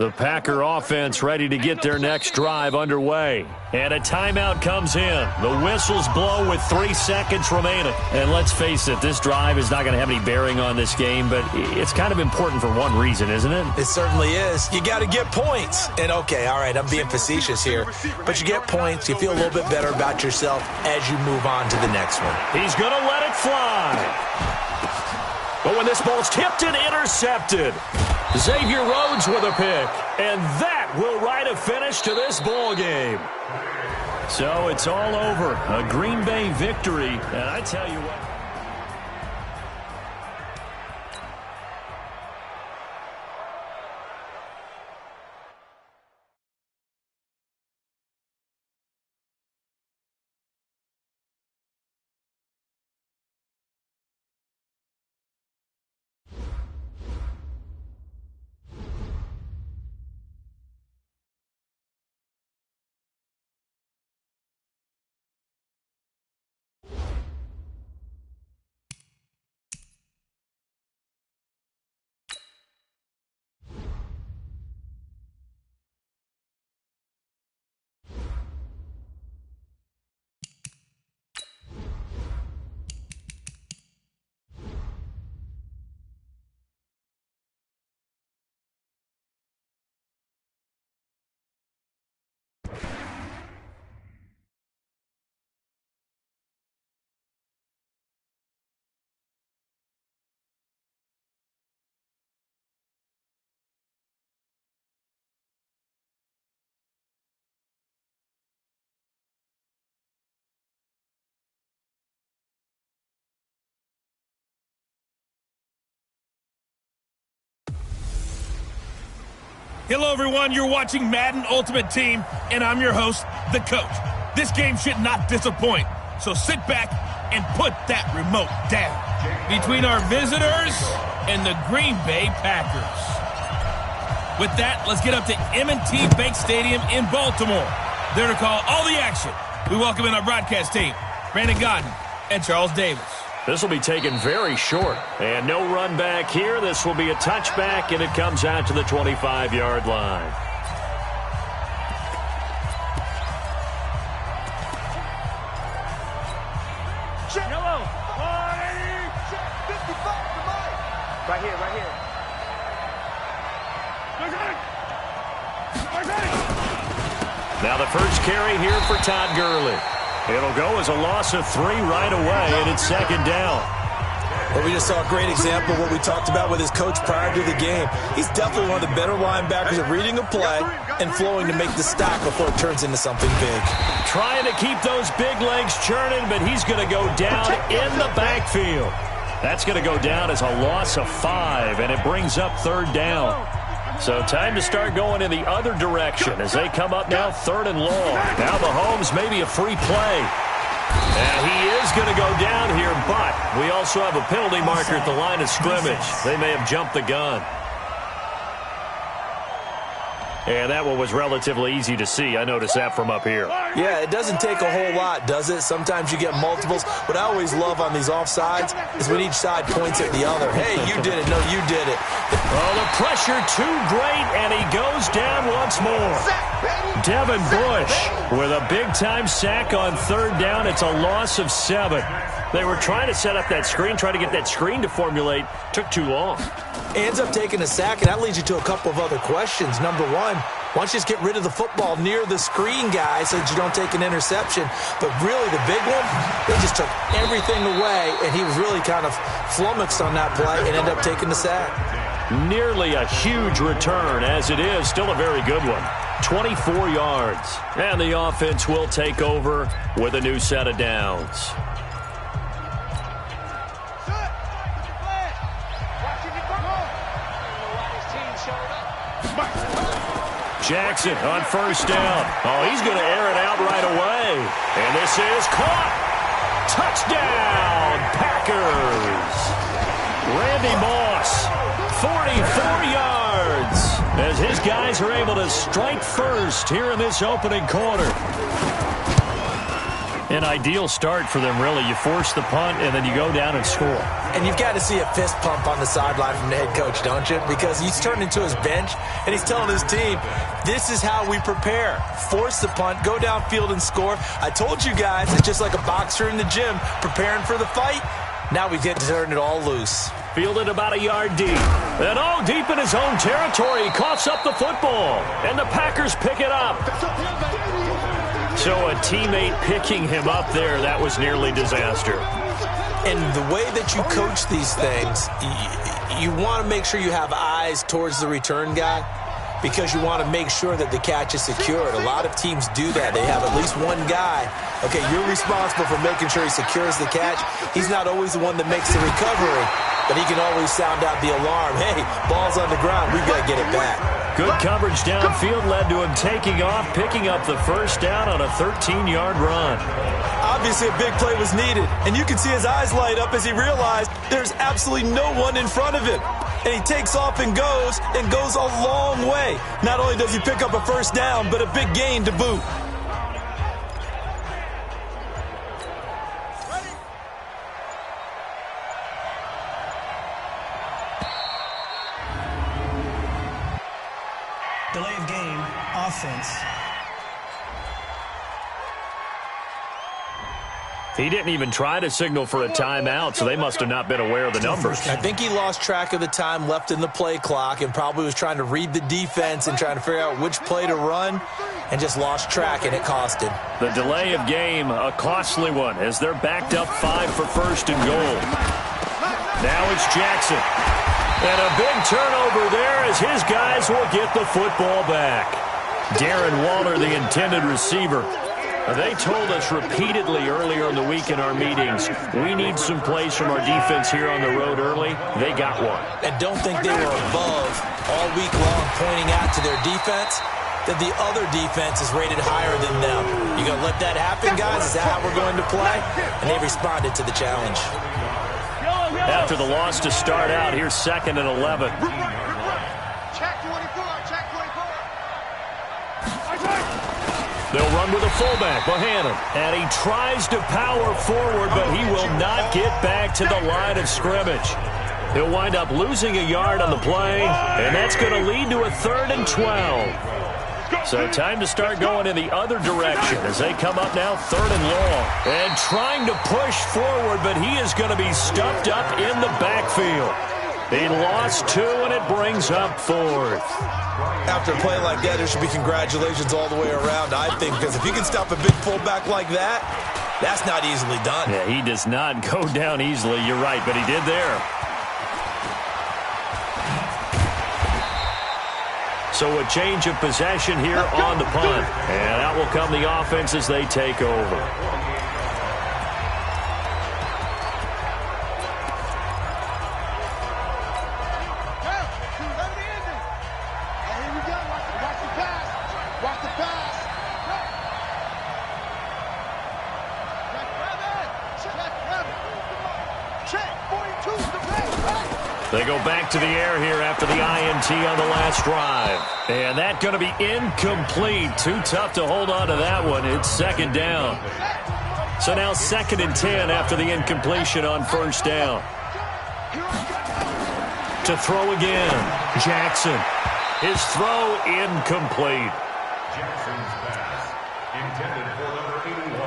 The Packer offense ready to get their next drive underway. And a timeout comes in. The whistles blow with 3 seconds remaining. And let's face it, this drive is not going to have any bearing on this game, but it's kind of important for one reason, isn't it? It certainly is. You got to get points. And okay, all right, I'm being facetious here, but you get points, you feel a little bit better about yourself as you move on to the next one. He's going to let it fly. But when this ball's tipped and intercepted, Xavier Rhodes with a pick, and that will write a finish to this ball game. So it's all over. A Green Bay victory, and I tell you what. Hello, everyone. You're watching Madden Ultimate Team, and I'm your host, The Coach. This game should not disappoint, so sit back and put that remote down. Between our visitors and the Green Bay Packers. With that, let's get up to M&T Bank Stadium in Baltimore. There to call all the action. We welcome in our broadcast team, Brandon Godden and Charles Davis. This will be taken very short. And no run back here. This will be a touchback, and it comes out to the 25-yard line. Yellow. 55 to Mike. Right here, right here. Now the first carry here for Todd Gurley. It'll go as a loss of 3 right away, and it's second down. Well, we just saw a great example of what we talked about with his coach prior to the game. He's definitely one of the better linebackers at reading a play and flowing to make the stop before it turns into something big. Trying to keep those big legs churning, but he's going to go down in the backfield. That's going to go down as a loss of 5, and it brings up third down. So time to start going in the other direction as they come up now third and long. Now Mahomes maybe a free play. And he is going to go down here, but we also have a penalty marker at the line of scrimmage. They may have jumped the gun. And that one was relatively easy to see. I noticed that from up here. Yeah, it doesn't take a whole lot, does it? Sometimes you get multiples. What I always love on these offsides is when each side points at the other. Hey, you did it. No, you did it. Oh, the pressure too great, and he goes down once more. Devin Bush with a big-time sack on third down. It's a loss of 7. They were trying to set up that screen, trying to get that screen to formulate. Took too long. Ends up taking a sack, and that leads you to a couple of other questions. Number one, why don't you just get rid of the football near the screen guy so that you don't take an interception? But really, the big one, they just took everything away, and he was really kind of flummoxed on that play and ended up taking the sack. Nearly a huge return, as it is. Still a very good one. 24 yards. And the offense will take over with a new set of downs. Jackson on first down. Oh, he's going to air it out right away. And this is caught. Touchdown, Packers. Randy Moss, 44 yards, as his guys are able to strike first here in this opening quarter. An ideal start for them, really. You force the punt, and then you go down and score. And you've got to see a fist pump on the sideline from the head coach, don't you? Because he's turned into his bench, and he's telling his team, this is how we prepare. Force the punt, go downfield and score. I told you guys, it's just like a boxer in the gym preparing for the fight. Now we get to turn it all loose. Fielded about a yard deep. And all deep in his own territory. He coughs up the football. And the Packers pick it up. So a teammate picking him up there, that was nearly disaster. And the way that you coach these things, you want to make sure you have eyes towards the return guy because you want to make sure that the catch is secured. A lot of teams do that. They have at least one guy. Okay, you're responsible for making sure he secures the catch. He's not always the one that makes the recovery, but he can always sound out the alarm. Hey, ball's on the ground. We've got to get it back. Good coverage downfield led to him taking off, picking up the first down on a 13-yard run. Obviously, a big play was needed, and you can see his eyes light up as he realized there's absolutely no one in front of him. And he takes off and goes a long way. Not only does he pick up a first down, but a big gain to boot. Delay of game, offense. He didn't even try to signal for a timeout, so they must have not been aware of the numbers. I think he lost track of the time left in the play clock and probably was trying to read the defense and trying to figure out which play to run and just lost track, and it cost him. The delay of game, a costly one, as they're backed up 5 for first and goal. Now it's Jackson. And a big turnover there as his guys will get the football back. Darren Waller, the intended receiver. They told us repeatedly earlier in the week in our meetings, we need some plays from our defense here on the road early. They got one. And don't think they were above all week long pointing out to their defense that the other defense is rated higher than them. You going to let that happen, guys? Is that how we're going to play? And they responded to the challenge. After the loss to start out, here's 2nd and 11. Check 24, check 24. They'll run with a fullback, Bohannon. And he tries to power forward, but he will not get back to the line of scrimmage. He'll wind up losing a yard on the play, and that's going to lead to a 3rd and 12. So time to start going in the other direction as they come up now 3rd and long. And trying to push forward, but he is going to be stuffed up in the backfield. He lost 2, and it brings up 4th. After a play like that, there should be congratulations all the way around, I think, because if you can stop a big fullback like that, that's not easily done. Yeah, he does not go down easily. You're right, but he did there. So a change of possession here on the punt. And out will come the offense as they take over. They go back to the air here after the INT on the last drive. And that's going to be incomplete. Too tough to hold on to that one. It's 2nd down. So now 2nd and 10 after the incompletion on 1st down. To throw again, Jackson. His throw incomplete. Jackson's pass intended for number 81.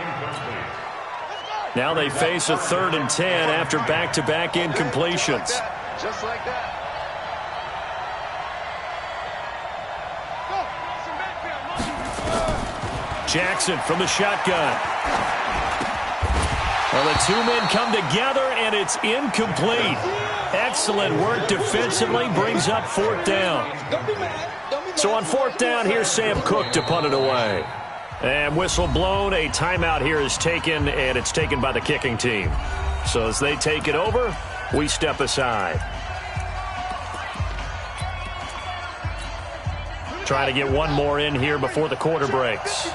Incomplete. Now they face a 3rd and 10 after back-to-back incompletions. Just like that. Jackson from the shotgun. Well, the 2 men come together, and it's incomplete. Excellent work defensively, brings up 4th down. So on 4th down, here's Sam Cook to punt it away. And whistle blown, a timeout here is taken, and it's taken by the kicking team. So as they take it over, we step aside. Trying to get one more in here before the quarter breaks.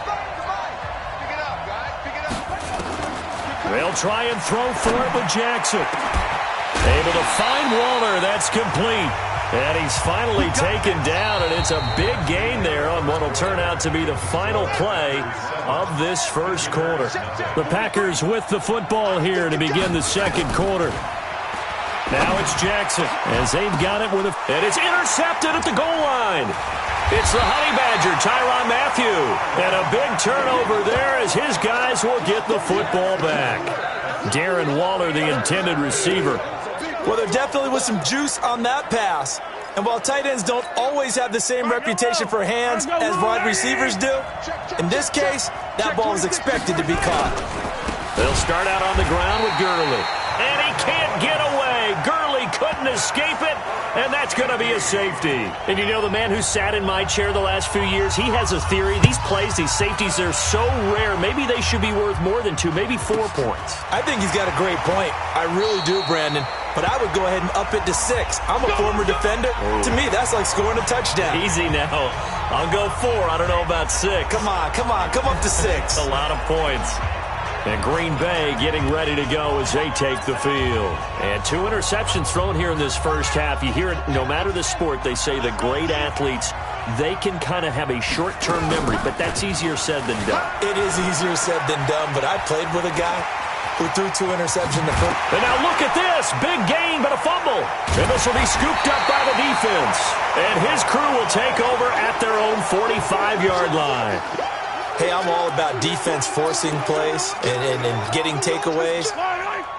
They'll try and throw for it with Jackson. Able to find Waller. That's complete. And he's finally taken down, and it's a big gain there on what will turn out to be the final play of this first quarter. The Packers with the football here to begin the second quarter. Now it's Jackson as they've got it and it's intercepted at the goal line. It's the Honey Badger, Tyrann Mathieu. And a big turnover there as his guys will get the football back. Darren Waller, the intended receiver. Well, there definitely was some juice on that pass. And while tight ends don't always have the same reputation for hands as wide receivers do, in this case, that ball is expected to be caught. They'll start out on the ground with Gurley. And he can't get away. Gurley couldn't escape it, and that's going to be a safety. And you know, the man who sat in my chair the last few years, he has a theory. These plays, these safeties, they're so rare. Maybe they should be worth more than 2, maybe 4 points. I think he's got a great point. I really do, Brandon. But I would go ahead and up it to 6. I'm a former defender. To me, that's like scoring a touchdown. Easy now. I'll go 4. I don't know about 6. Come on. Come up to 6. A lot of points. And Green Bay getting ready to go as they take the field. And 2 interceptions thrown here in this first half. You hear it, no matter the sport, they say the great athletes, they can kind of have a short-term memory, but that's easier said than done. It is easier said than done, but I played with a guy who threw 2 interceptions in the first. And now look at this. Big gain, but a fumble. And this will be scooped up by the defense. And his crew will take over at their own 45-yard line. Hey, I'm all about defense forcing plays and getting takeaways.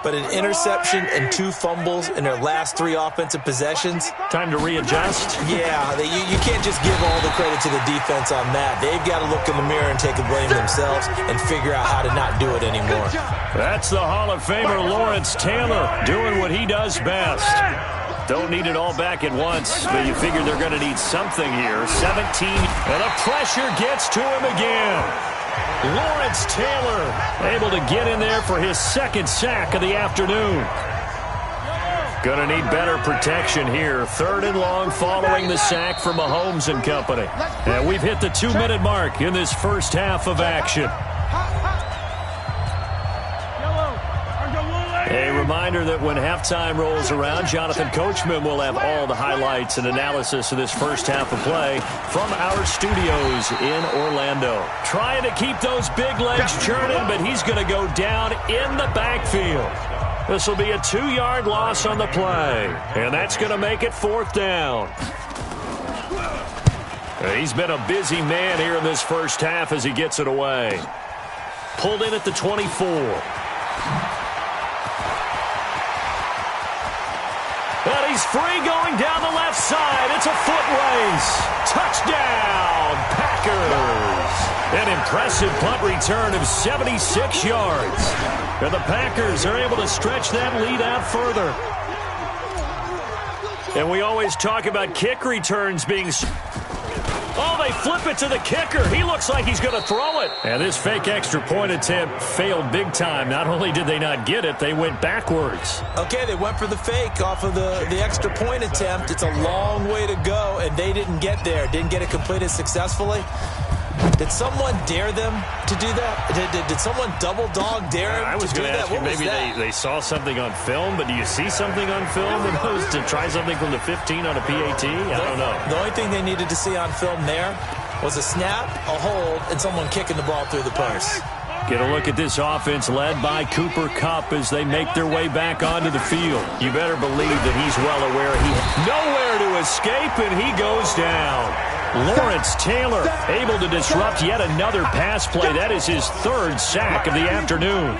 But an interception and 2 fumbles in their last 3 offensive possessions. Time to readjust? Yeah, you can't just give all the credit to the defense on that. They've got to look in the mirror and take the blame themselves and figure out how to not do it anymore. That's the Hall of Famer Lawrence Taylor doing what he does best. Don't need it all back at once, but you figure they're going to need something here. 17, and the pressure gets to him again. Lawrence Taylor able to get in there for his 2nd sack of the afternoon. Going to need better protection here. 3rd and long following the sack from Mahomes and company. And we've hit the 2-minute mark in this first half of action. A reminder that when halftime rolls around, Jonathan Coachman will have all the highlights and analysis of this first half of play from our studios in Orlando. Trying to keep those big legs churning, but he's going to go down in the backfield. This will be a 2-yard loss on the play, and that's going to make it 4th down. He's been a busy man here in this first half as he gets it away. Pulled in at the 24. And he's free going down the left side. It's a foot race. Touchdown, Packers. An impressive punt return of 76 yards. And the Packers are able to stretch that lead out further. And we always talk about kick returns being... Oh, they flip it to the kicker. He looks like he's going to throw it. And this fake extra point attempt failed big time. Not only did they not get it, they went backwards. Okay, they went for the fake off of the extra point attempt. It's a long way to go, and they didn't get there. Didn't get it completed successfully. Did someone dare them to do that? Did someone double dog dare them I was to do going to that? ask you, maybe they saw something on film, but do you see something on film to try something from the 15 on a PAT? I don't know. The only thing they needed to see on film there was a snap, a hold, and someone kicking the ball through the purse. Get a look at this offense led by Cooper Kupp as they make their way back onto the field. You better believe that he's well aware he has nowhere to escape, and he goes down. Lawrence Taylor able to disrupt yet another pass play. That is his 3rd sack of the afternoon.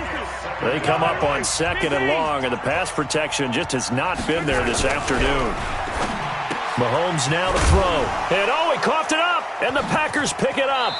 They come up on 2nd and long, and the pass protection just has not been there this afternoon. Mahomes now to throw. And oh, he coughed it up, and the Packers pick it up.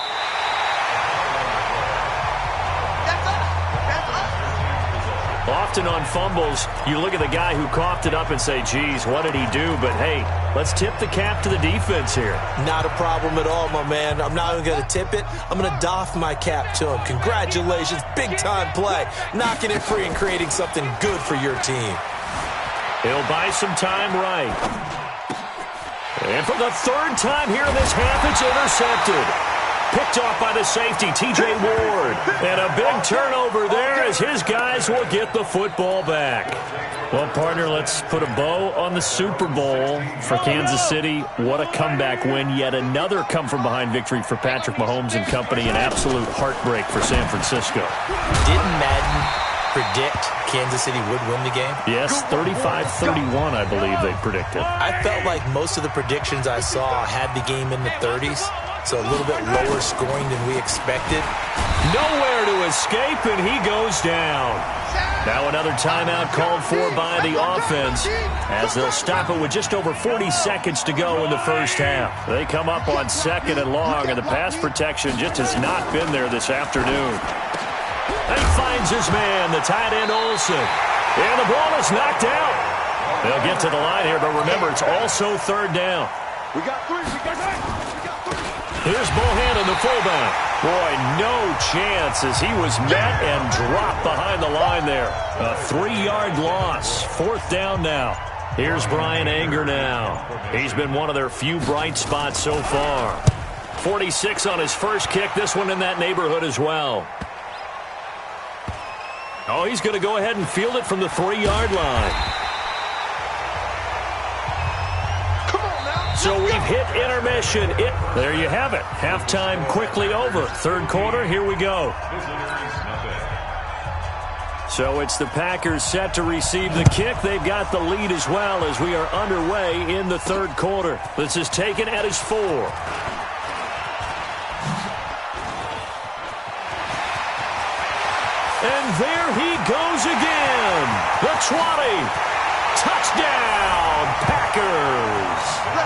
Often on fumbles, you look at the guy who coughed it up and say, geez, what did he do? But, hey, let's tip the cap to the defense here. Not a problem at all, my man. I'm not even going to tip it. I'm going to doff my cap to him. Congratulations. Big-time play. Knocking it free and creating something good for your team. He'll buy some time right. And for the 3rd time here in this half, it's intercepted. Picked off by the safety, T.J. Ward. And a big turnover there as his guys will get the football back. Well, partner, let's put a bow on the Super Bowl for Kansas City. What a comeback win. Yet another come-from-behind victory for Patrick Mahomes and company. An absolute heartbreak for San Francisco. Didn't Madden predict Kansas City would win the game? Yes, 35-31, I believe they predicted. I felt like most of the predictions I saw had the game in the 30s, so a little bit lower scoring than we expected. Nowhere to escape, and he goes down. Now another timeout called for by the offense as they'll stop it with just over 40 seconds to go in the first half. They come up on 2nd and long, and the pass protection just has not been there this afternoon. He finds his man, the tight end Olsen. And the ball is knocked out. They'll get to the line here, but remember, it's also 3rd down. We got 3. We got 3. Here's Bohannon, the fullback. Boy, no chance as he was met and dropped behind the line there. A 3-yard loss. 4th down now. Here's Brian Anger now. He's been one of their few bright spots so far. 46 on his first kick. This one in that neighborhood as well. Oh, he's going to go ahead and field it from the 3-yard line. So we've hit intermission. There you have it. Halftime quickly over. 3rd quarter, here we go. So it's the Packers set to receive the kick. They've got the lead as well as we are underway in the 3rd quarter. This is taken at his 4. And there he goes again. The 20. Touchdown, Packers.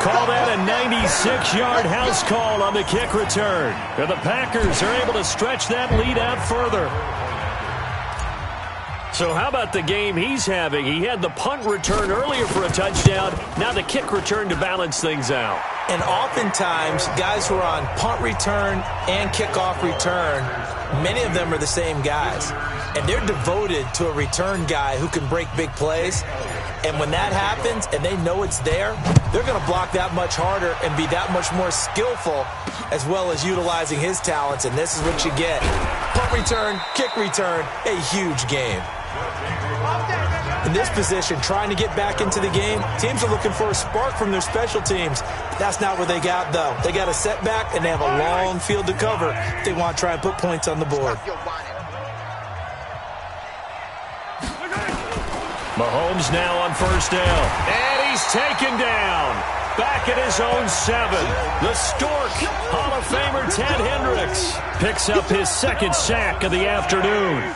Call that a 96-yard house call on the kick return. And the Packers are able to stretch that lead out further. So how about the game he's having? He had the punt return earlier for a touchdown. Now the kick return to balance things out. And oftentimes, guys who are on punt return and kickoff return, many of them are the same guys. And they're devoted to a return guy who can break big plays. And when that happens and they know it's there, they're going to block that much harder and be that much more skillful as well as utilizing his talents. And this is what you get. Punt return, kick return, a huge game. In this position, trying to get back into the game, teams are looking for a spark from their special teams. That's not what they got, though. They got a setback, and they have a long field to cover if they want to try and put points on the board. Mahomes now on 1st down. And he's taken down. Back at his own 7. The Stork, Hall of Famer Ted Hendricks, picks up his 2nd sack of the afternoon.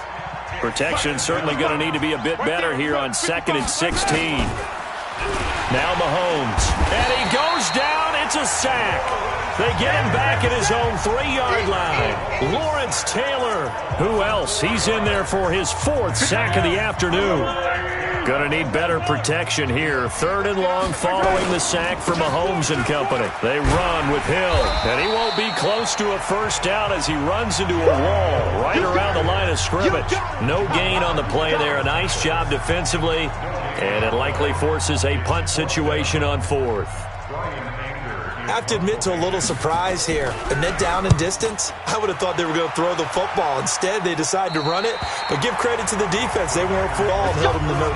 Protection certainly going to need to be a bit better here on 2nd and 16. Now Mahomes. And he goes down. It's a sack. They get him back at his own 3-yard line. Lawrence Taylor. Who else? He's in there for his 4th sack of the afternoon. Going to need better protection here. 3rd and long following the sack for Mahomes and company. They run with Hill. And he won't be close to a 1st down as he runs into a wall right around the line of scrimmage. No gain on the play there. A nice job defensively. And it likely forces a punt situation on 4th. I have to admit to a little surprise here. Amid down and distance, I would have thought they were going to throw the football. Instead, they decided to run it. But give credit to the defense. They weren't full and held them to no